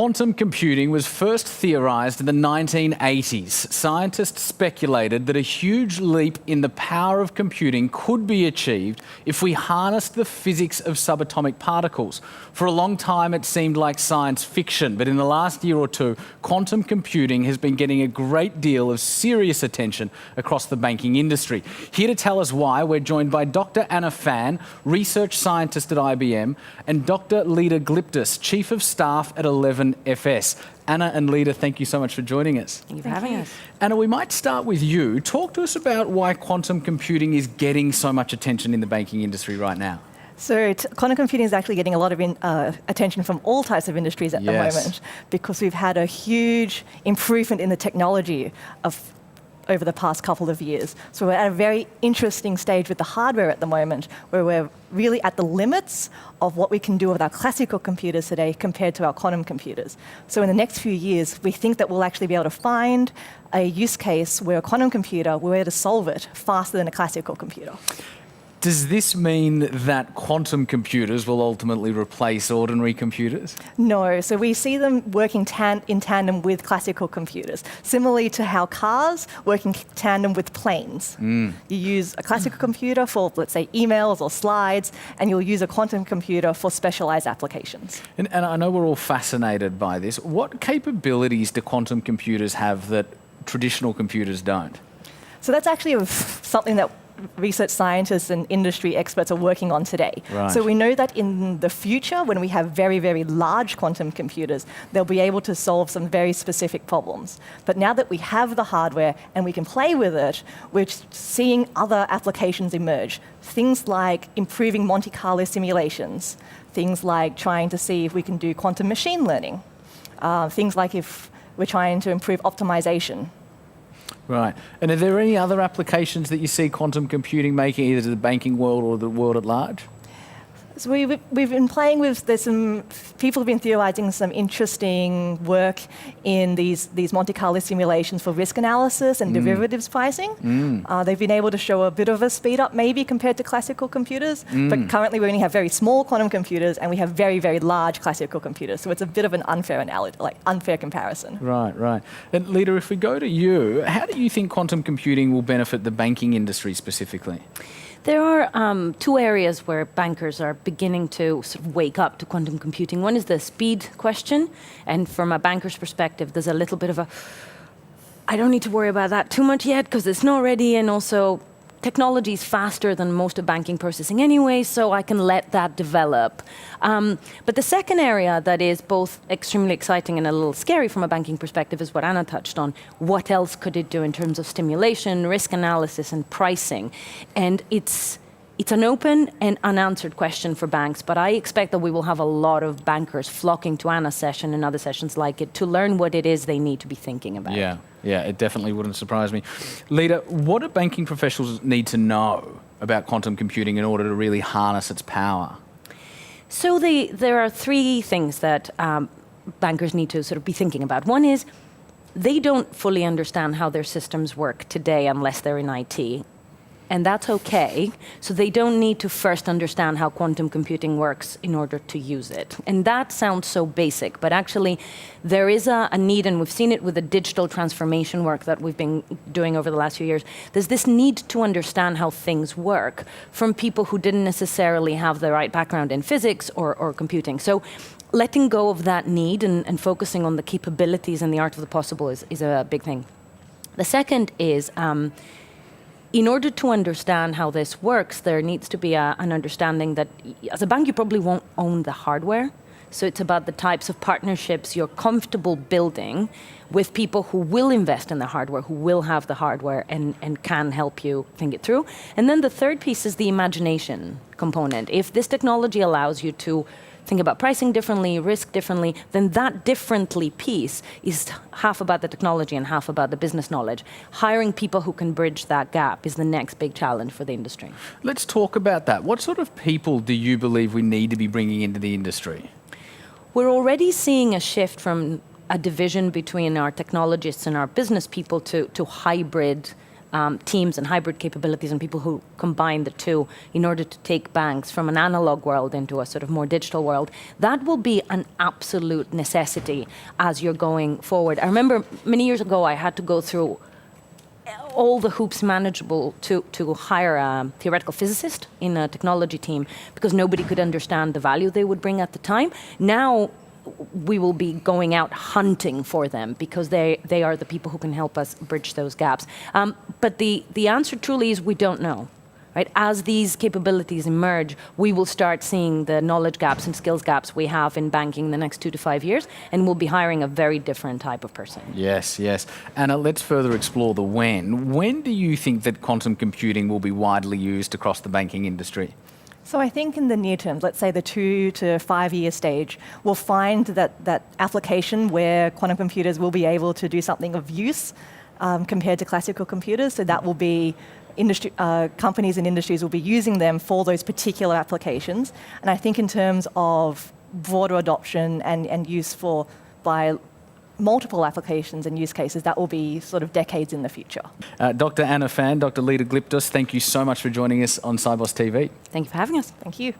Quantum computing was first theorized in the 1980s. Scientists speculated that a huge leap in the power of computing could be achieved if we harnessed the physics of subatomic particles. For a long time, it seemed like science fiction, but in the last year or two, quantum computing has been getting a great deal of serious attention across the banking industry. Here to tell us why, we're joined by Dr. Phan, research scientist at IBM, and Dr. Leda Glyptis, Chief of Staff at 11FS. Anna and Leda, thank you so much for joining us. Thank you for having us. Anna, we might start with you. Talk to us about why quantum computing is getting so much attention in the banking industry right now. So quantum computing is actually getting a lot of attention from all types of industries at the moment, because we've had a huge improvement in the technology over the past couple of years. So we're at a very interesting stage with the hardware at the moment, where we're really at the limits of what we can do with our classical computers today compared to our quantum computers. So in the next few years, we think that we'll actually be able to find a use case where a quantum computer, we're able to solve it faster than a classical computer. Does this mean that quantum computers will ultimately replace ordinary computers? No, so we see them working in tandem with classical computers, similarly to how cars work in tandem with planes. You use a classical computer for, let's say, emails or slides, and you'll use a quantum computer for specialized applications. And I know we're all fascinated by this. What capabilities do quantum computers have that traditional computers don't? So that's actually something that research scientists and industry experts are working on today. Right. So we know that in the future, when we have very, very large quantum computers, they'll be able to solve some very specific problems. But now that we have the hardware and we can play with it, we're seeing other applications emerge. Things like improving Monte Carlo simulations, things like trying to see if we can do quantum machine learning, things like if we're trying to improve optimization. Right. And are there any other applications that you see quantum computing making, either to the banking world or the world at large? So we've been playing with, there's some people have been theorizing some interesting work in these Monte Carlo simulations for risk analysis and derivatives pricing. They've been able to show a bit of a speed up maybe compared to classical computers, but currently we only have very small quantum computers and we have very, very large classical computers. So it's a bit of an unfair analogy, like unfair comparison. Right, right. And Leda, if we go to you, how do you think quantum computing will benefit the banking industry specifically? There are two areas where bankers are beginning to sort of wake up to quantum computing. One is the speed question, and from a banker's perspective, there's a little bit of a, I don't need to worry about that too much yet because it's not ready, and also technology is faster than most of banking processing anyway, so I can let that develop. But the second area that is both extremely exciting and a little scary from a banking perspective is what Anna touched on. What else could it do in terms of stimulation, risk analysis, and pricing? And it's an open and unanswered question for banks, but I expect that we will have a lot of bankers flocking to Anna's session and other sessions like it to learn what it is they need to be thinking about. Yeah, it definitely wouldn't surprise me. Leda, what do banking professionals need to know about quantum computing in order to really harness its power? So there are three things that bankers need to sort of be thinking about. One is they don't fully understand how their systems work today unless they're in IT. And that's okay. So they don't need to first understand how quantum computing works in order to use it. And that sounds so basic, but actually there is a need, and we've seen it with the digital transformation work that we've been doing over the last few years. There's this need to understand how things work from people who didn't necessarily have the right background in physics or computing. So letting go of that need and focusing on the capabilities and the art of the possible is a big thing. The second is, in order to understand how this works, there needs to be an understanding that as a bank, you probably won't own the hardware. So it's about the types of partnerships you're comfortable building with people who will invest in the hardware, who will have the hardware and can help you think it through. And then the third piece is the imagination component. If this technology allows you to think about pricing differently, risk differently, then that differently piece is half about the technology and half about the business knowledge. Hiring people who can bridge that gap is the next big challenge for the industry. Let's talk about that. What sort of people do you believe we need to be bringing into the industry? We're already seeing a shift from a division between our technologists and our business people to hybrid teams and hybrid capabilities and people who combine the two in order to take banks from an analog world into a sort of more digital world. That will be an absolute necessity as you're going forward. I remember many years ago I had to go through all the hoops manageable to hire a theoretical physicist in a technology team because nobody could understand the value they would bring at the time. Now we will be going out hunting for them because they are the people who can help us bridge those gaps. But the answer truly is we don't know. Right? As these capabilities emerge, we will start seeing the knowledge gaps and skills gaps we have in banking in the next 2 to 5 years, and we'll be hiring a very different type of person. Yes, yes. Anna, let's further explore the when. When do you think that quantum computing will be widely used across the banking industry? So I think in the near term, let's say the 2 to 5 year stage, we'll find that application where quantum computers will be able to do something of use compared to classical computers. So that will be companies and industries will be using them for those particular applications. And I think in terms of broader adoption and use by multiple applications and use cases, that will be sort of decades in the future. Dr. Anna Phan, Dr. Leda Glyptis, thank you so much for joining us on Sibos TV. Thank you for having us. Thank you.